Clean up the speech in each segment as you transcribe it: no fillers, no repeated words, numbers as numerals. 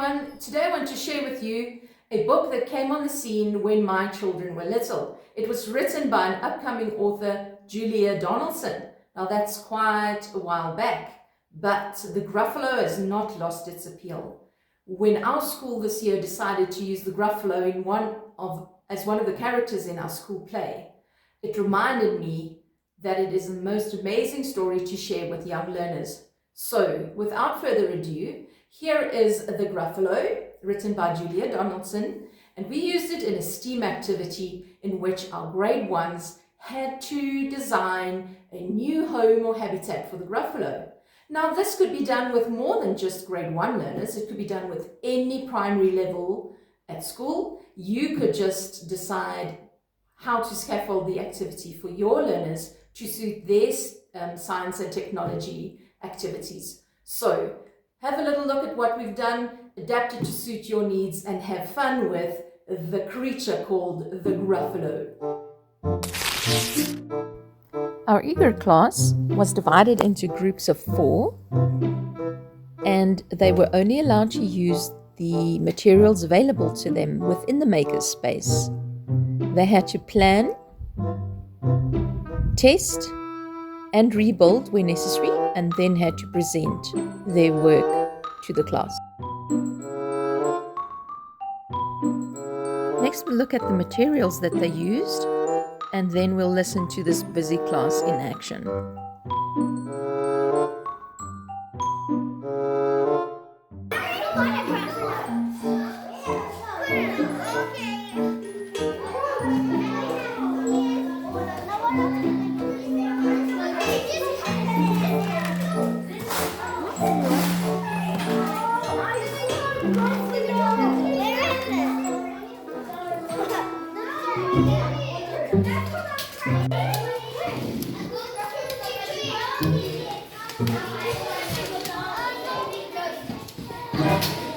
everyone. Today I want to share with you a book that came on the scene when my children were little. It was written by an upcoming author, Julia Donaldson. Now that's quite a while back, but the Gruffalo has not lost its appeal. When our school this year decided to use the Gruffalo as one of the characters in our school play, it reminded me that it is the most amazing story to share with young learners. So, without further ado, here is the Gruffalo, written by Julia Donaldson, and we used it in a STEAM activity in which our grade ones had to design a new home or habitat for the Gruffalo. Now, this could be done with more than just grade 1 learners. It could be done with any primary level at school. You could just decide how to scaffold the activity for your learners to suit their science and technology activities. So have a little look at what we've done, adapt it to suit your needs, and have fun with the creature called the Gruffalo. Our eager class was divided into groups of 4, and they were only allowed to use the materials available to them within the Makerspace. They had to plan, test, and rebuild where necessary, and then had to present their work to the class. Next, we'll look at the materials that they used, and then we'll listen to this busy class in action.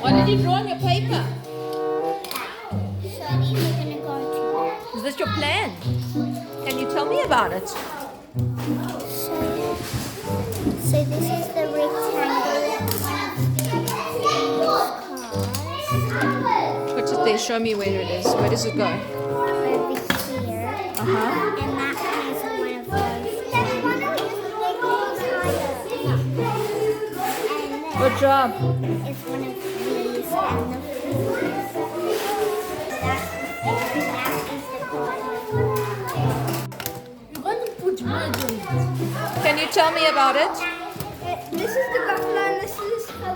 What did you draw on your paper? Is this your plan? Can you tell me about it? So this is the rectangle. Put it there, show me where it is. Where does it go? Over here. Uh-huh. And that has one of those. Good job. It's one of these and the fours. Can you tell me about it? This is the Gruffalo and this is the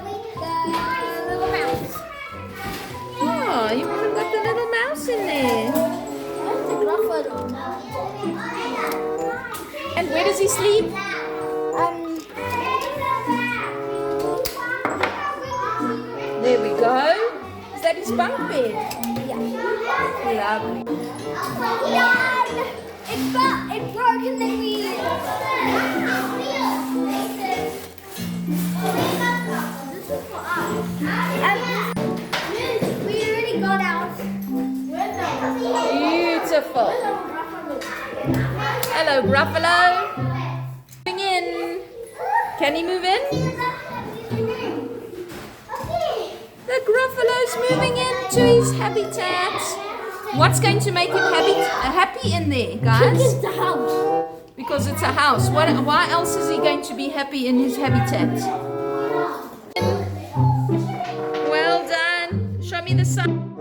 little mouse. Oh, you've even got the little mouse in there. That's the Gruffalo. And where does he sleep? There we go. Is that his bunk bed? Yeah. Lovely. It broke and then we... We already got out. Beautiful. Hello, Gruffalo. Moving in. Can he move in? The Gruffalo's moving into his habitat. What's going to make him happy in there, guys? It's the house. Because it's a house. Why else is he going to be happy in his habitat? Well done. Show me the sun.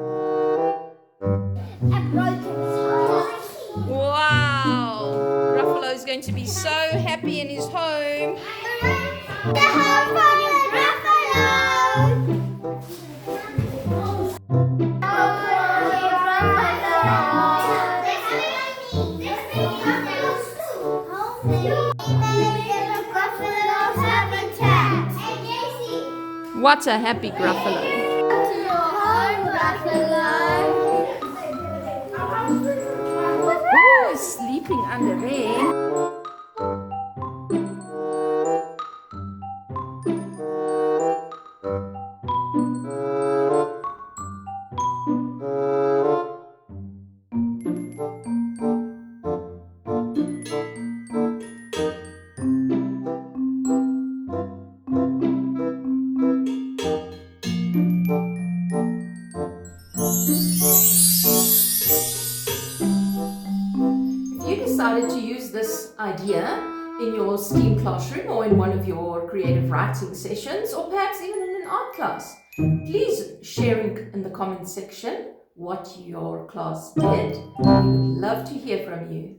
Wow. Gruffalo is going to be so happy in his home. The home for the Gruffalo. What a happy Gruffalo. Oh, he's sleeping under there. idea in your STEAM classroom or in one of your creative writing sessions, or perhaps even in an art class, please share in the comment section what your class did. We would love to hear from you.